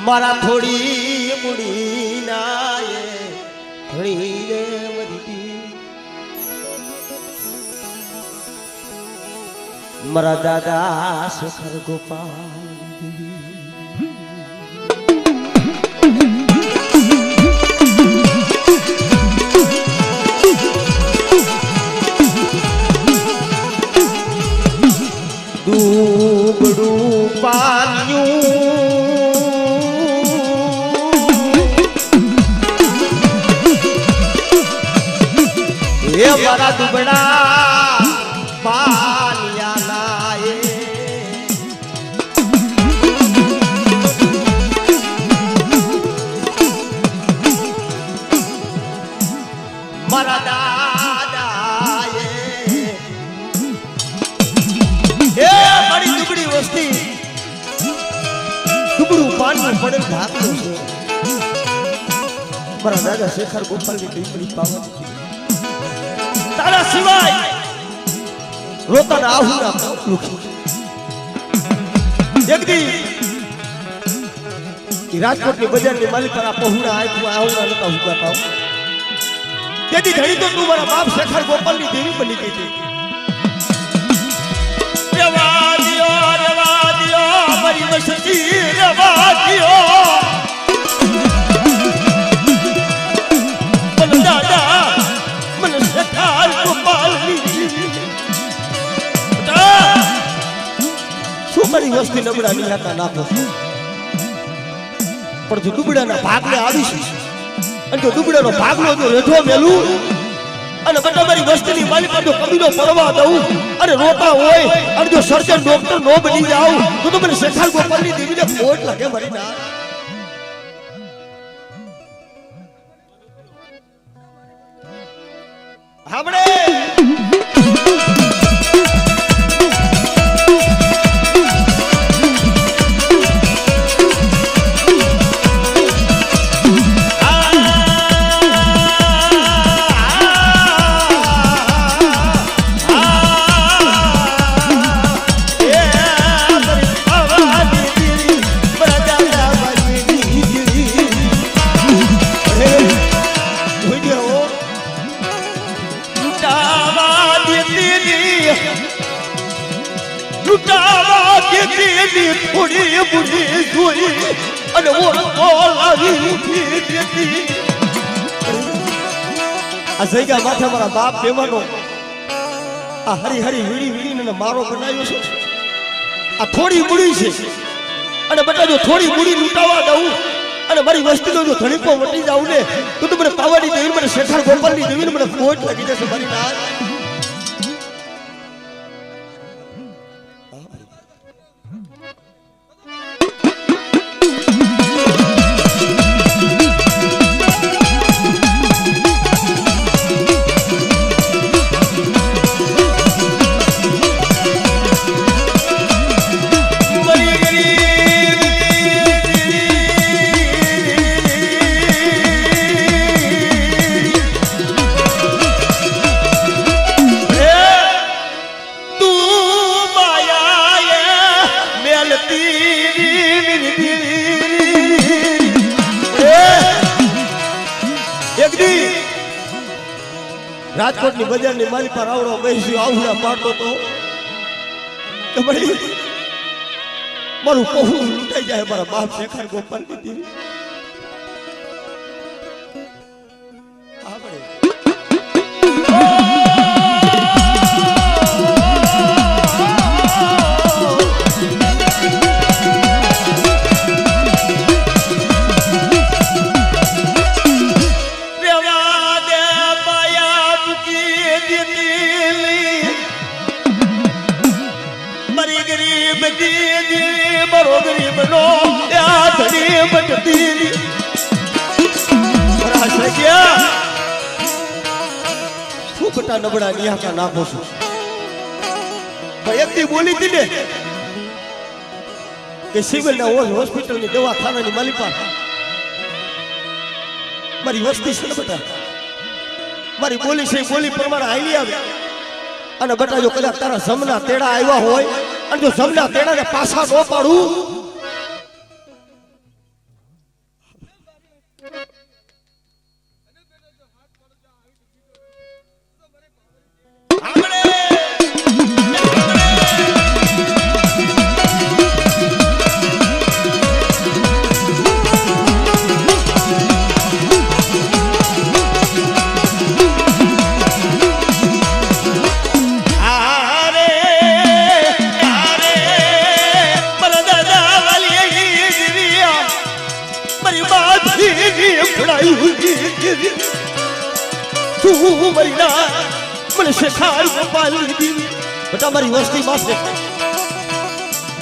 મારા થોડી મુડી ના એ થોડી રે મરી મારા દાદા શેખર ગોપાલ દુબડું પાન્યું એ મારા દુબડા પાલિયા નાએ મારા દાદાએ એ મારી દુબળી વસ્તી દુબળું પાનનું પડેલ ઢાકલું છે મારા દાદા શેખર ગોપાલની પીપળી પાવન તારા સિવાય રોતાના આહુના લુખી જગદી રાજકોટની બજારની માલિક પર આ પહોળા આહુના નતા હુકાતા તેથી ઘણી તો તું મારા બાપ શેખર ગોપાલની દેવી બની ગઈ હતી રેવા દિયો મારી વસતી રેવા દિયો મને દાદા મને શેખર ગોપાલની શું મારી વસ્તી નબળા નિહાતા નાખો પણ જો દુબળાના ભાગને આવીશું અને જો દુબળાનો ભાગનો જો રેઠો મેલું અને બટા મારી વસ્તીની માલિક જો કબીલો પરવા દઉં અને રોતા હોય અને જો સર્જન ડોક્ટર નો બની જાઉં તો મને શેખર ગોપાલની દેવીને ખોટ લાગે મારી ના આપણે થોડી બુઢી જોઈ અને ઓળખો લાવી આ જગ્યા માથે મારા બાપ બેવાનો આ હરી હરી વીડી વીડીને મારો બનાવ્યો છે આ થોડી બુડી છે અને બટા જો થોડી બુડી લૂંટાવા દઉં અને મારી વસ્તીનો જો ધણીકો વટી જાઉં ને તો મને પાવાની દેવી મને શેખર ગોપાલની દેવીને મને ખોટ લાગી જશે મારી ના રાજકોટની બજારની મારી પર આવડો બેસી આવડા પાડતો તો કે ભાઈ મારું પહોળું લૂંટાઈ જાય મારા બાપ શેખર ગોપાલની દેવી નબળા નિહાકા નાખો છું એક દી બોલી હતી ને કે સિવિલ ના હોસ્પિટલ ની દવાખાનાની માલિકા મારી વસ્તી છે ને બેટા મારી બોલી છે બોલી પ્રમાણે હાલી આવે અને બેટા જો કદાચ તારા જમના તેડા આવ્યા હોય અને જો જમના તેડાને પાછા ન પાડું તું મરી ના મને શેખાડ ગોપાલની દીવી બેટા મારી વસ્તી માથે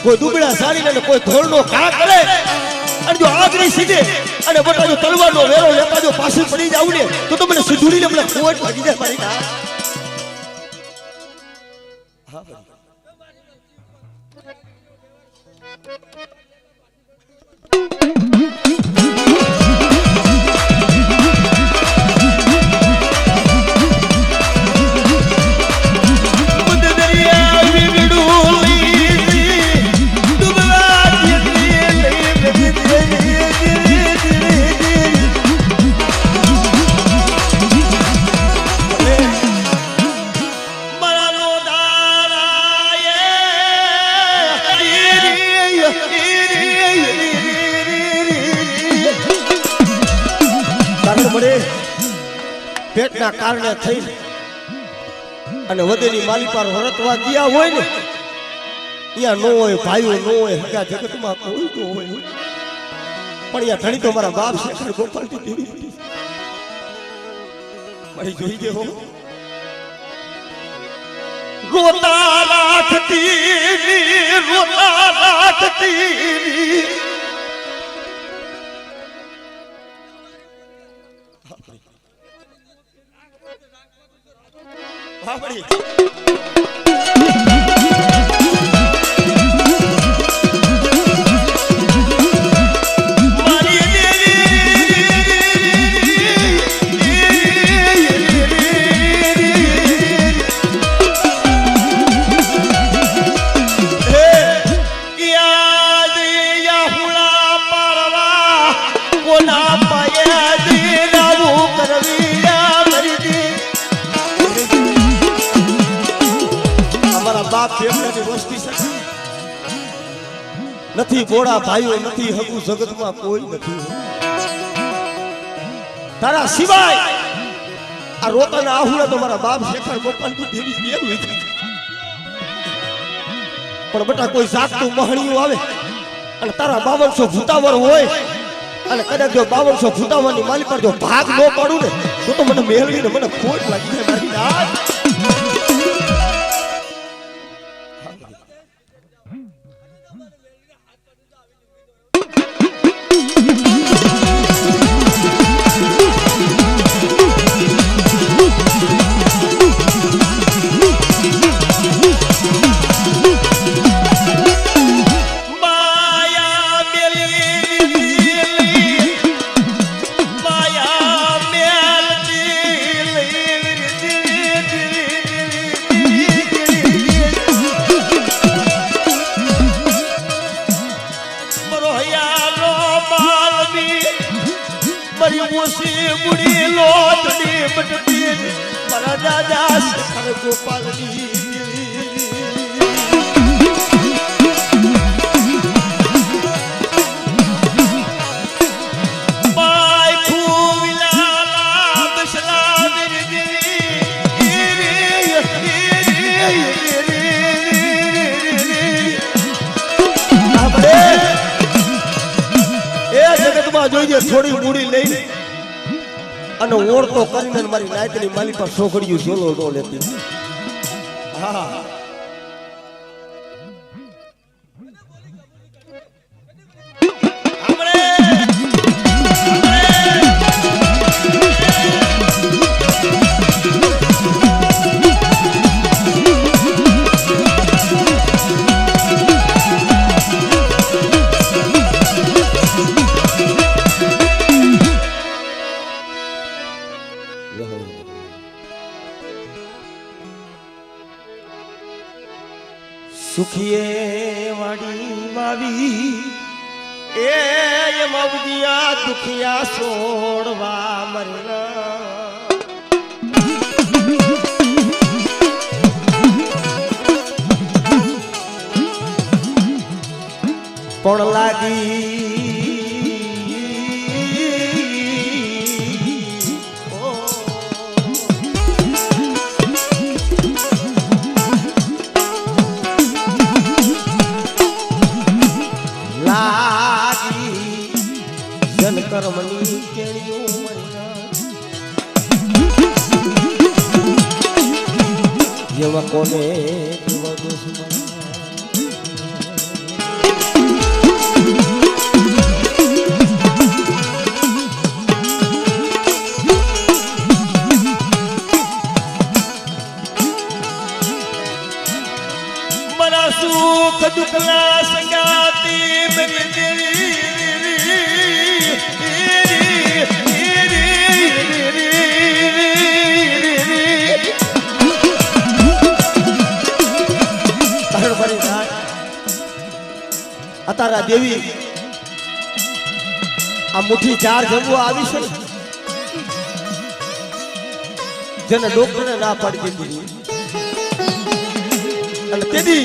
કોઈ દુબળા સાડીને કોઈ ધોળનો ઘા કરે અને જો આગળ સીધે અને બેટા જો તલવારનો વેરો લેતા જો પાછળ પડી જાવ ને તો મને સુધુરીને મને ખોટ લાગી જાય મારી ના હા પેટના કારણે થઈ અને વધેની માલી પર વરતવા ગયા હોય ને અહીંયા નો હોય ભાઈઓ નો હોય હગા જગતમાં કોઈ તો હોય પણ અહીંયા ધણી તો મારા બાપ શેખર ગોપાલની દેવી મારી જોઈ ગયો રોતા રાખતી બાપડી નથી બોડા ભાઈઓ નથી હકુ જગતમાં કોઈ નથી તારા સિવાય આ રોતાના આહુડા તો મારા બાપ શેખર ગોપાલની દેવી દેવી પણ બેટા કોઈ જાગતું મહણિયું આવે અને તારા 5200 ભૂતાવર હોય અને કદાચ જો 5200 ભૂતાવરની માલી પર જો ભાગ ન પાડું ને તો મને મેળવીને મને ખોટ લાગી જાય મારી જોઈએ થોડી મૂડી લઈને અને ઓળતો કરીને મારી નાયકની માલી પર છોકરીઓ ઝોલો નો લેતી હા સુખીએ વાડી વાવી એ મવદિયા દુખિયા છોડવા મરના પણ લાગી કર્મની કેળીઓ મરના એવા કોને કેવા દોષમાં મના સુખ દુઃખના સંગાતી મેરી દેવી તારા દેવી આ મુઠ્ઠી ચાર જમવા આવી છે જેને ડોક્ટરે ના પાડી દીધી અને તેથી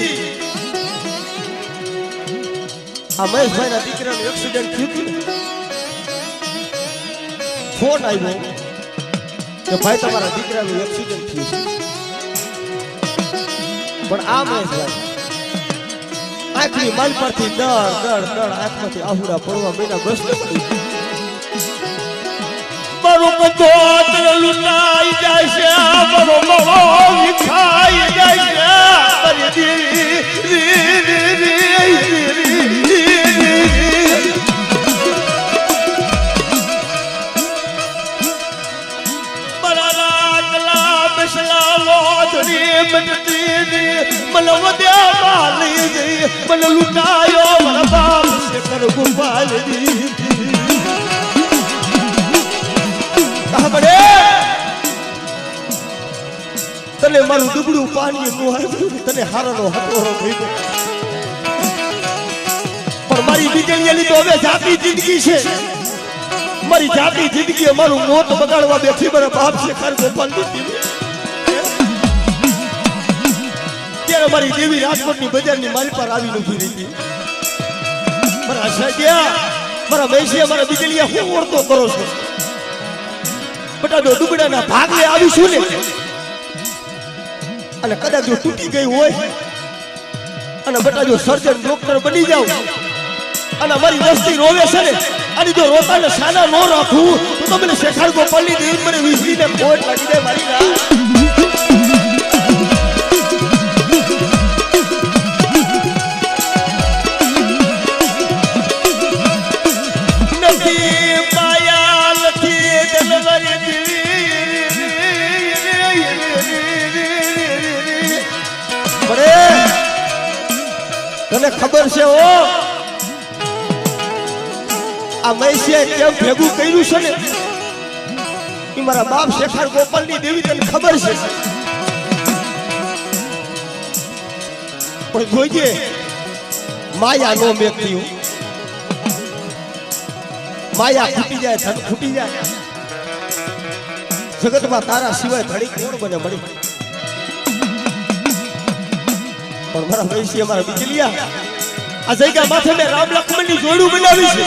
આ મહેશભાઈ ના દીકરાનું એક્સિડન્ટ થયું હતું ને ફોન આવ્યો કે ભાઈ તમારા દીકરાનું એક્સિડન્ટ થયું છે પણ આ મહેશભાઈ આંખની માલ પરથી દળ આંખમાંથી આહુડા પડવા મહિના બસ મારો કદોત લૂંટાઈ જાય છે મારો મોહ વિખાઈ જાય છે મારી દેવી મારા લાકલા બેસલા લોધરી મનતી મને વધ્યા માલી ગઈ મને લૂંટાયો મારા બાપ છે કર ગુપાલી તને મારું દુબળું પાણી નું આવ્યું તને હારાનો હતોરો થઈ ગયો પણ મારી બીજળીની તો હવે જાતી જિંદગી છે મારી જાતી જિંદગી મારું મોત બગાડવા બેઠી મારા બાપ છે કર ગોપાલ ત્યારે મારી દેવી રાજકોટની બજારની મારી પર આવી નથી રહી મારા સાજ્યા મારા મહેશિયા મારા બીજળીયા હું ઓળતો કરો છો બટા જો દુબળાના ભાગલે આવીશું ને અને કદાચ જો તૂટી ગઈ હોય અને બટા જો સર્જન ડોક્ટર બની જાવ અને મારી વસ્તી રોવે છે ને અને જો રોતાને સાના ન રાખું તો મને શેખાડ ગોપાલની દેવી મને વીજળીને ખોટ લાગી દે મારી ના તને ખબર છે ઓ આ મહેશિયા કેમ ભેગું કર્યું છે ને એ મારા બાપ શેખાર ગોપાલની દેવી તને ખબર છે પણ જોઈજે માયા નો મેકતી માયા ખૂટી જાય ધન ખૂટી જાય જગતમાં તારા સિવાય ધડી કોણ બને મળી પણ મારા મહેશિયા મારા બીજલિયા આ જગ્યા માથે મેં રામ લક્ષ્મણની જોડું બનાવી છે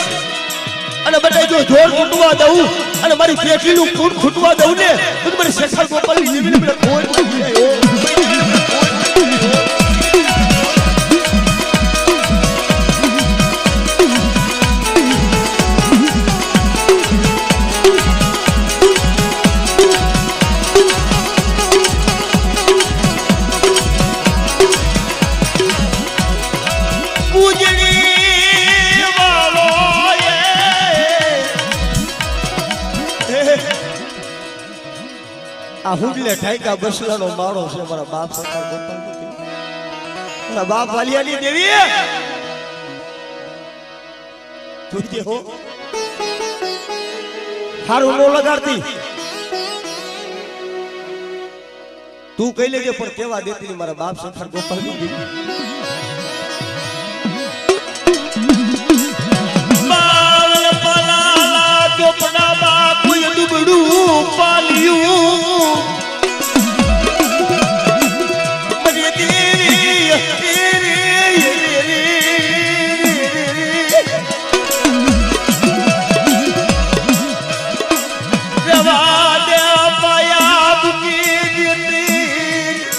અને બધા જો જોર ખૂટવા દઉં અને મારી પેટીનું ખૂટ ખૂટવા દઉં ને તો મને શેખાર ગોપાલની દેવીને મને કોઈ આ હુડલે ઠાઈકા બસલાનો માળો છે મારા બાપ શેખાર ગોપાલની મારા બાપ વાલિયાની દેવી જોઈજે હો હારું નો લગાડતી તું કહી લેજે પણ કેવા દેતી મારા બાપ શેખાર ગોપાલની દેવી બાલ પલાલા ચોપડા બાપ દુબડું પાલ્યું મારી દેવી રવા દે પાયા બુકી દેતી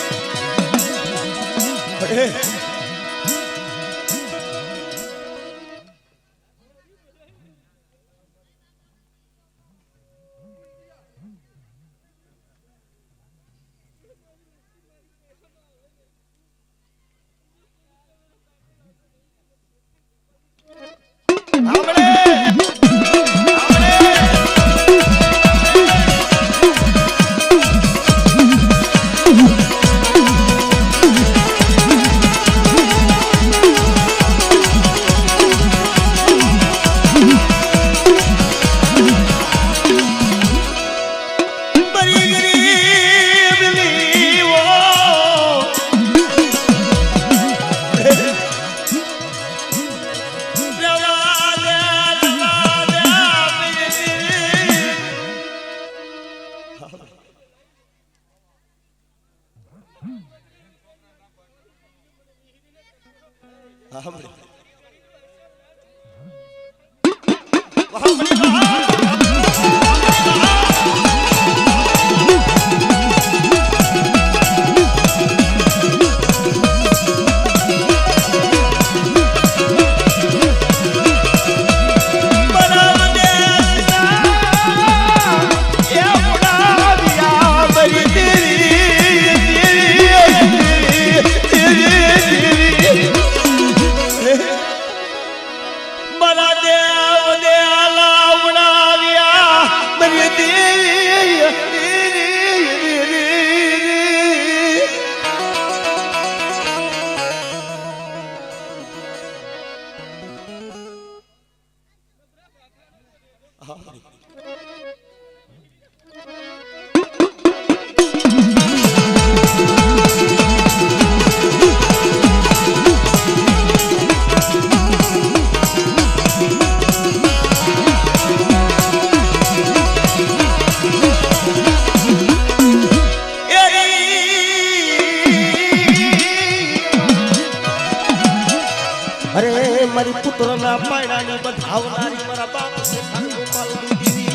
અરે મારી પુત્રના પાયડાને બધાવનારી મારા બાપ શેખાર ગોપાલની દેવી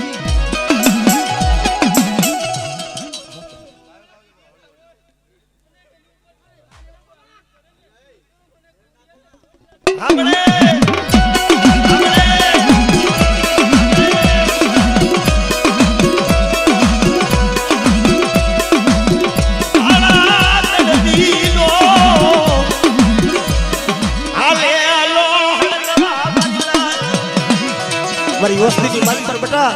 મારી વસ્તીની મારી પર બેટા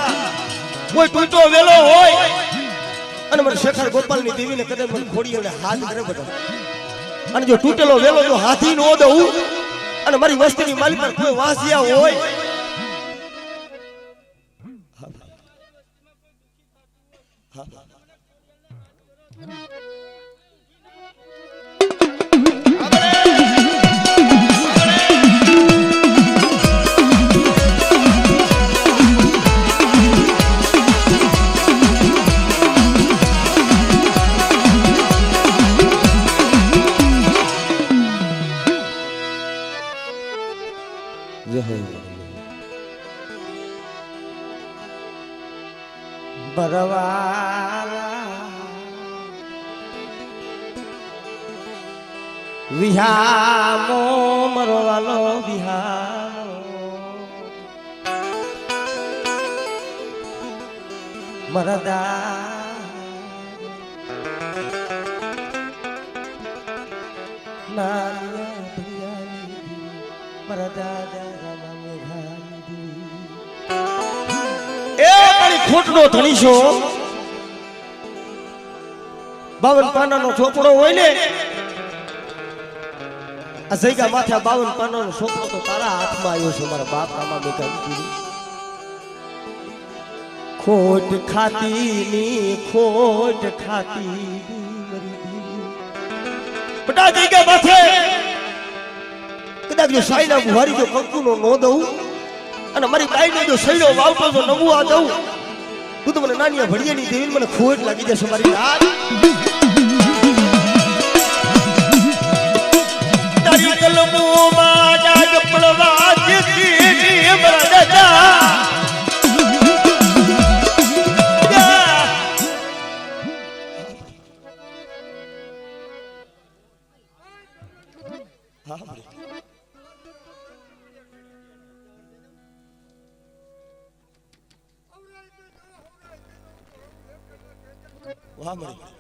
કોઈ ટૂટો વેલો હોય અને મને શેખર ગોપાલની દેવીને કદાચ મને ખોડી અને હાથ કરે બેટા અને જો તૂટેલો વેલો જો હાથી નો દઉં અને મારી વસ્તીની મારી પર કોઈ વાંસિયા હોય બરવાલા વિહામો મરવાલો વિહામો મરદા નારિયા ભિયાની મરદા દાદા મેઘાની એ મારી ખોટનો ધણી છો 52 પાનાનો ચોપડો હોય ને આ જઈગા માથે 52 પાનાનો ચોપડો તો તારા હાથમાં આવ્યો છે મારા બાપ રામા મેઘાની ખોટ ખાતી બટા જઈગા માથે કદાચ જો સાઈના બુહારી જો કંકુનો નો દઉં અને મારી બાઈને જો સૈડો વાવતો જો નવું આ દઉં તું તો મને નાનિયા ભડિયાની દેવી મને ખોટ લાગી જશે મારી રાત તારી કલમોમાં જાગ પડવા જેથી મારા દાદા વાહ મરી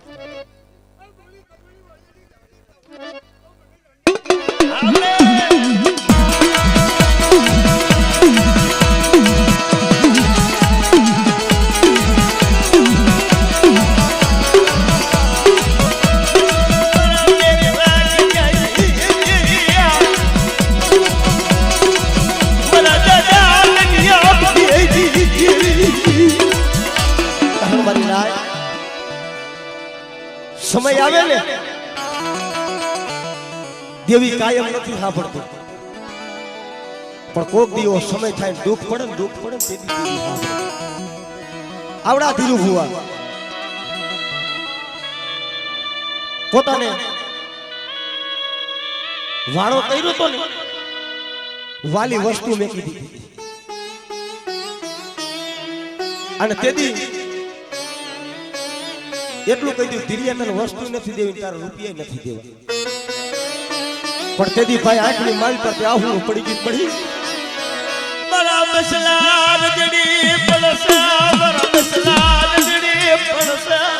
સમય આવે ને દેવી કાયમ નથી સાંભળતી પણ કોક દીવો સમય થાય દુઃખ પડે ને તેથી દેવી સાંભળે આવડા ધીરુ ભુવા પોતાને વાળો કર્યો તો ને વાલી વસ્તુ મેકી દીધી અને તેદી એટલું કહી દઉં ધીરિયા તને વસ્તુ નથી દેવી તારા રૂપિયા નથી દેવા પણ તેદી ભાઈ આંખની માલ પર તે આવું પડી ગઈ પડી મારા મસલા રજડી પડસા મારા મસલા રજડી પડસા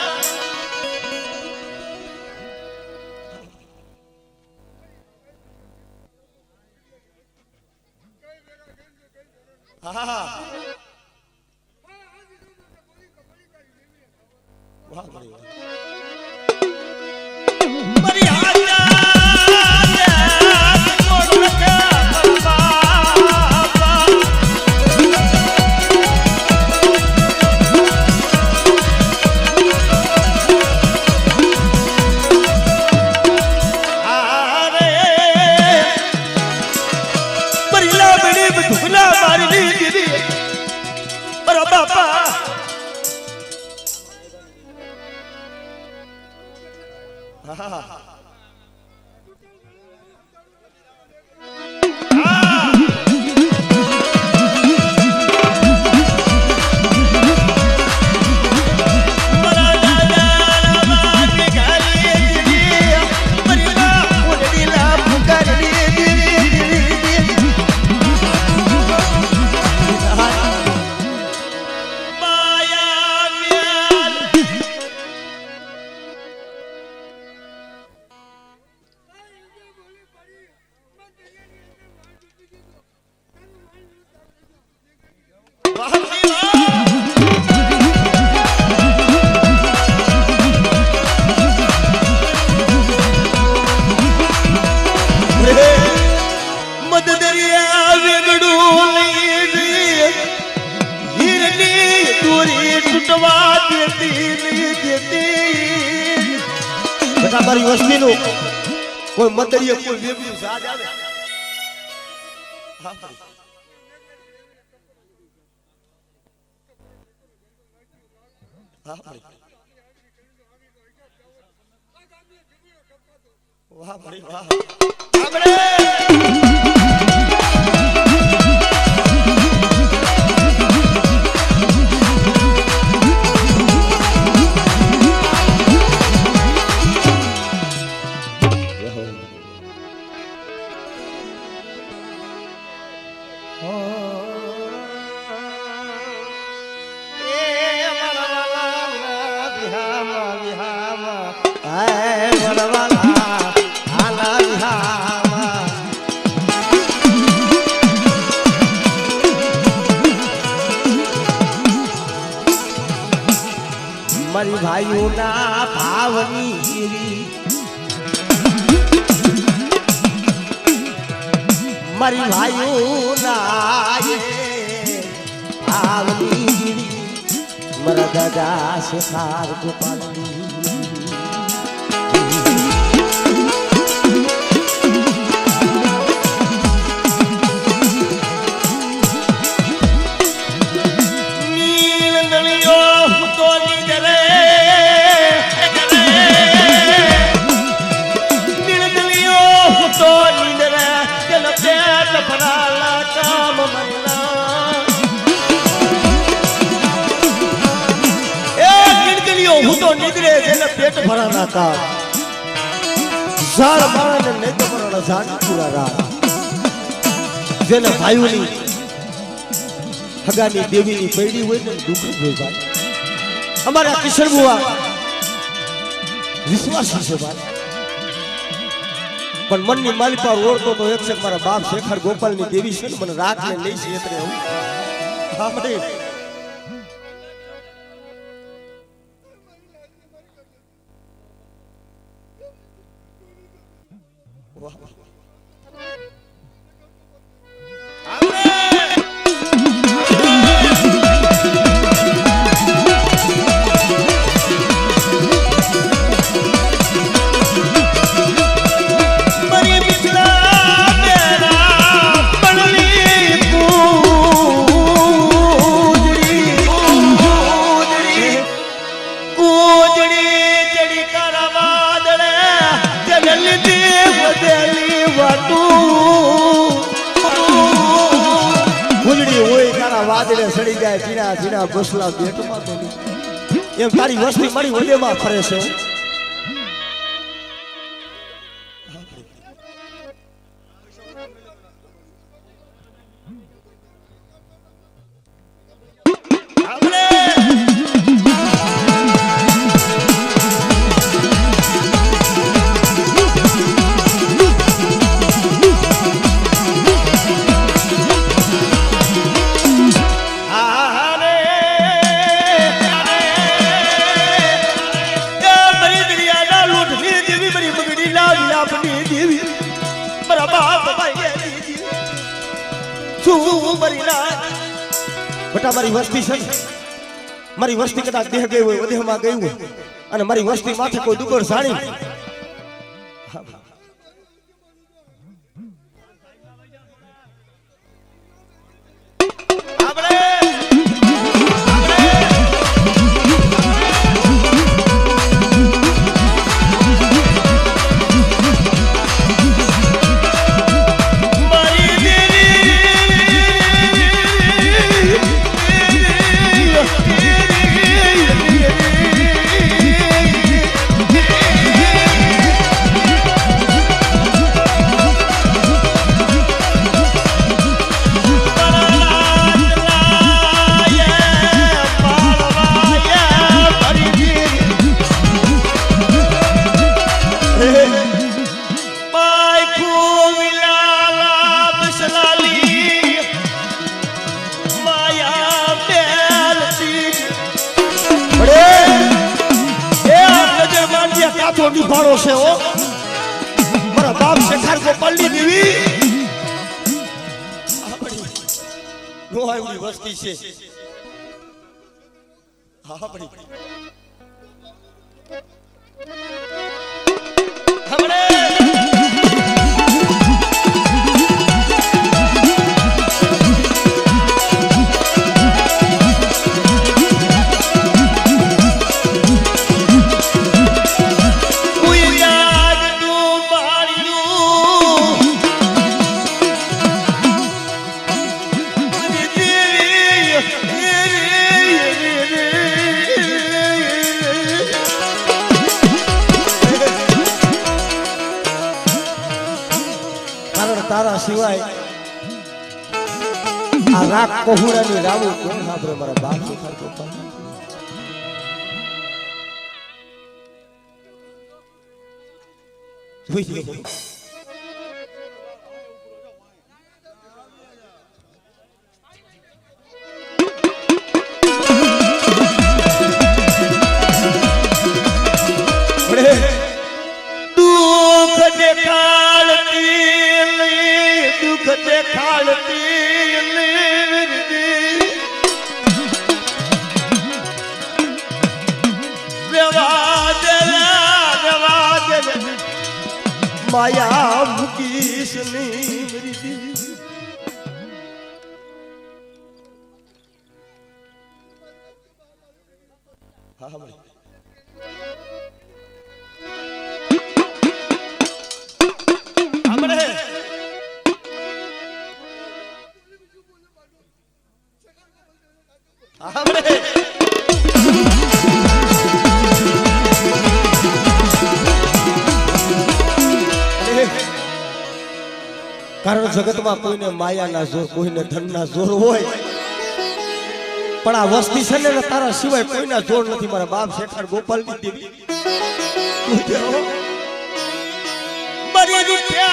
હા વાહ મરી આજા મારી વસ્તીનું કોઈ મતરીય કોઈ વેગળું સાજ આવે વાહ ભાઈ વાહ મારી ભાઈઓના ભાવની ગીરી મારી ભાઈઓના ભાવની ગીરી મારા દાદા શેખાર ગોપાલની હું તો નીકળે જેને પેટ ભરાના કામ ઝાડ માણે નહીં તો પણ ઝાડ પૂરા રાત જેને ભાઈઓની હગાની દેવીની પૈડી હોય ને દુઃખ હોય ભાઈ અમારા કિશોર બુઆ વિશ્વાસી છે ભાઈ પણ મનની માલિકા ઓળખતો તો એક છે મારા બાપ શેખર ગોપાલની દેવી છે ને મને રાખને લઈ છે એટલે હું હા મને ફૂલડી હોય તારા વાદળે સડી જાય ઝીણા ઝીણા ઘોસલા બેટમાં મેલી એમ તારી વસ્તી મારી વદેમાં ફરે છે બટા મારી વસ્તી છે મારી વસ્તી કદાચ દેહ ગઈ હોય વધેમાં ગઈ હોય અને મારી વસ્તી માથે કોઈ દુકડ સાણી નિભાણો છે ઓ મારા બાપ શેખાર ગોપાલની દેવી નો આવી વસ્તી છે હા પડી હમણે તારા સિવાય આ રાખ કોહુડાની રાવું કોણ સાંભળે મારા બાપ શેખાર ગોપાલ જોઈએ માયા મુકીશ ની હા ભાઈ આપણે આપણે કારણ જગતમાં કોઈને માયાના જોર કોઈને ધનના જોર હોય પણ આ વસ્તી છે ને તારા સિવાય કોઈના જોર નથી મારા બાપ શેખાર ગોપાલની દેવી મારી રૂપિયા